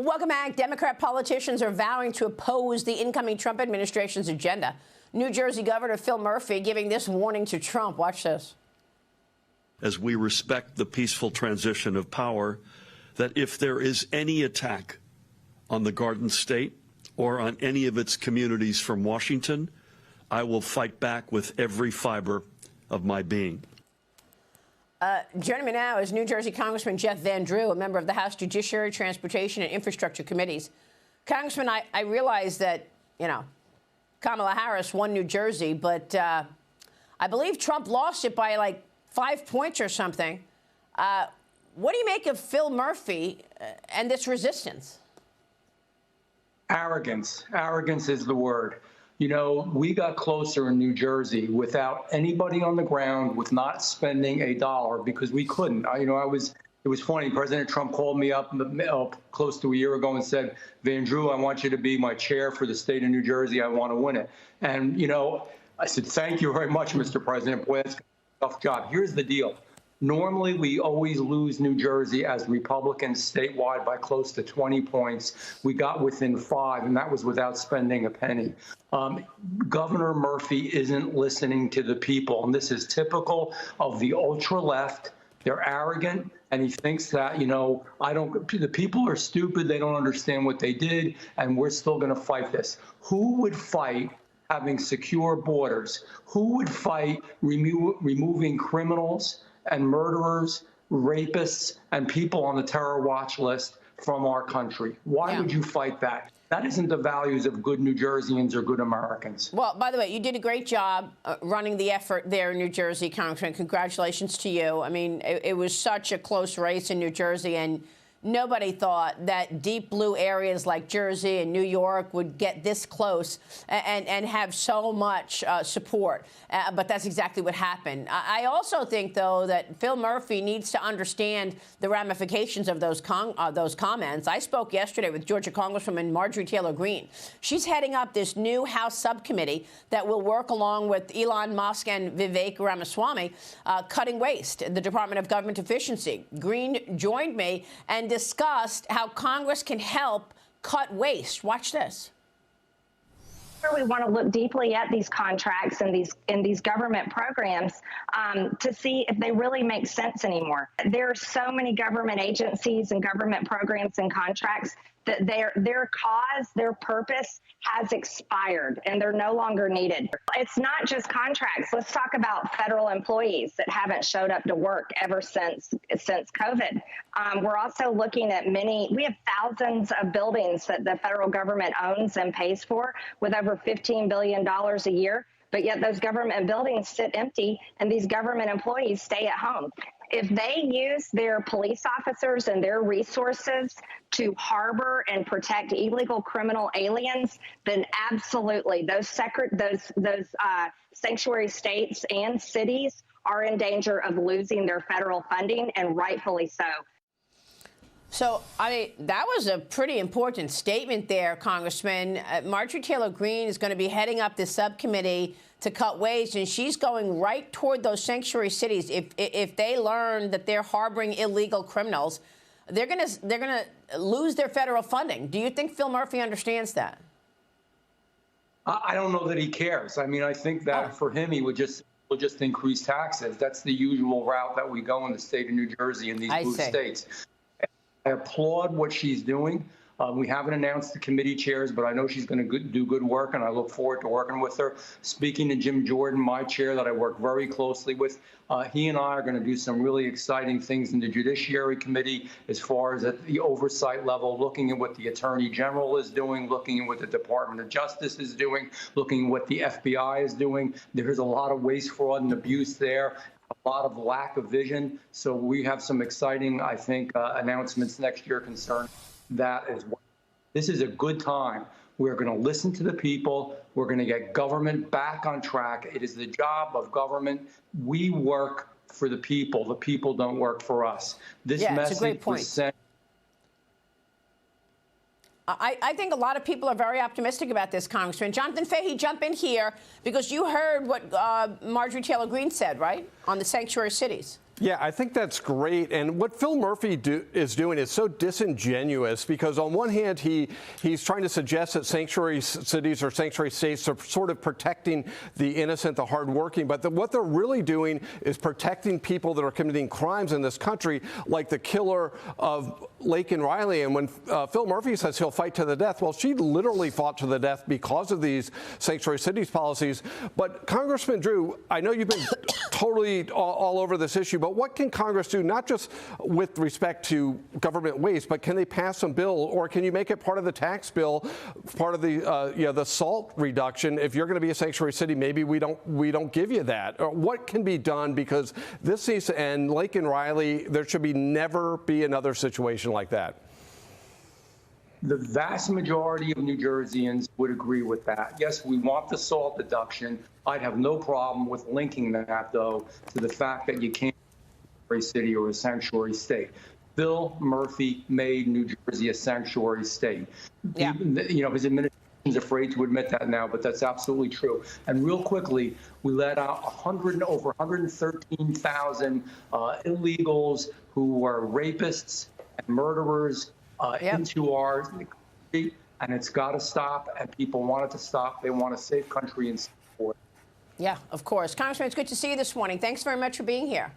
Welcome back. Democrat politicians are vowing to oppose the incoming Trump administration's agenda. New Jersey Governor Phil Murphy giving this warning to Trump. Watch this. As we respect the peaceful transition of power, that if there is any attack on the Garden State or on any of its communities from Washington, I will fight back with every fiber of my being. Joining me now is New Jersey Congressman Jeff Van Drew, a member of the House Judiciary, Transportation, and Infrastructure Committees. Congressman, I realize that, Kamala Harris won New Jersey, but I believe Trump lost it by like 5 points or something. What do you make of Phil Murphy and this resistance? Arrogance. Arrogance is the word. We got closer in New Jersey without anybody on the ground, with not spending a dollar, because we couldn't. It was funny. President Trump called me up close to a year ago and said, Van Drew, I want you to be my chair for the state of New Jersey. I want to win it. And, I said, thank you very much, Mr. President. Boy, that's a tough job. Here's the deal. Normally, we always lose New Jersey as Republicans statewide by close to 20 points. We got within 5, and that was without spending a penny. Governor Murphy isn't listening to the people, and this is typical of the ultra-left. They're arrogant, and he thinks that, the people are stupid. They don't understand what they did, and we're still going to fight this. Who would fight having secure borders? Who would fight removing criminals and murderers, rapists, and people on the terror watch list from our country? Why would you fight that? That isn't the values of good New Jerseyans or good Americans. Well, by the way, you did a great job running the effort there in New Jersey, Congressman. Congratulations to you. I mean, it was such a close race in New Jersey, and nobody thought that deep blue areas like Jersey and New York would get this close and have so much support. But that's exactly what happened. I also think, though, that Phil Murphy needs to understand the ramifications of those comments. I spoke yesterday with Georgia Congresswoman Marjorie Taylor Greene. She's heading up this new House subcommittee that will work along with Elon Musk and Vivek Ramaswamy, cutting waste, the Department of Government Efficiency. Greene joined me and discussed how Congress can help cut waste. Watch this. We want to look deeply at these contracts and these government programs to see if they really make sense anymore. There are so many government agencies and government programs and contracts that their cause, their purpose has expired and they're no longer needed. It's not just contracts. Let's talk about federal employees that haven't showed up to work ever since COVID. We're also looking at we have thousands of buildings that the federal government owns and pays for with over $15 billion a year. But yet those government buildings sit empty and these government employees stay at home. If they use their police officers and their resources to harbor and protect illegal criminal aliens, then absolutely those sanctuary states and cities are in danger of losing their federal funding, and rightfully so. So, that was a pretty important statement there, Congressman. Marjorie Taylor Greene is going to be heading up this subcommittee to cut waste, and she's going right toward those sanctuary cities. If they learn that they're harboring illegal criminals, they're going to lose their federal funding. Do you think Phil Murphy understands that? I don't know that he cares. I think that for him, he would just increase taxes. That's the usual route that we go in the state of New Jersey and these blue states. I applaud what she's doing. We haven't announced the committee chairs, but I know she's going to do good work, and I look forward to working with her. Speaking to Jim Jordan, my chair that I work very closely with, he and I are going to do some really exciting things in the Judiciary Committee as far as at the oversight level, looking at what the Attorney General is doing, looking at what the Department of Justice is doing, looking at what the FBI is doing. There's a lot of waste, fraud, and abuse there. A lot of lack of vision. So we have some exciting, I think, announcements next year concerning that as well. This is a good time. We're going to listen to the people. We're going to get government back on track. It is the job of government. We work for the people. The people don't work for us. This message was sent. I think a lot of people are very optimistic about this, Congressman. Jonathan Fahey, jump in here, because you heard what Marjorie Taylor Greene said, right, on the sanctuary cities. Yeah, I think that's great. And what Phil Murphy is doing is so disingenuous because on one hand, he's trying to suggest that sanctuary cities or sanctuary states are sort of protecting the innocent, the hardworking. But what they're really doing is protecting people that are committing crimes in this country, like the killer of Laken Riley. And when Phil Murphy says he'll fight to the death, well, she literally fought to the death because of these sanctuary cities policies. But Congressman Drew, I know you've been totally all over this issue, but what can Congress do, not just with respect to government waste, but can they pass some bill, or can you make it part of the tax bill, part of the SALT reduction? If you're going to be a sanctuary city, maybe we don't give you that. Or what can be done, because this needs to end. Laken Riley, there should never be another situation like that. The vast majority of New Jerseyans would agree with that. Yes, we want the SALT deduction. I'd have no problem with linking that, though, to the fact that you can't be a city or a sanctuary state. Phil Murphy made New Jersey a sanctuary state. Yeah. His administration is afraid to admit that now, but that's absolutely true. And real quickly, we let out over 113,000 illegals who were rapists and murderers into our country, and it's got to stop, and people want it to stop. They want a safe country and support. Yeah, of course. Congressman, it's good to see you this morning. Thanks very much for being here.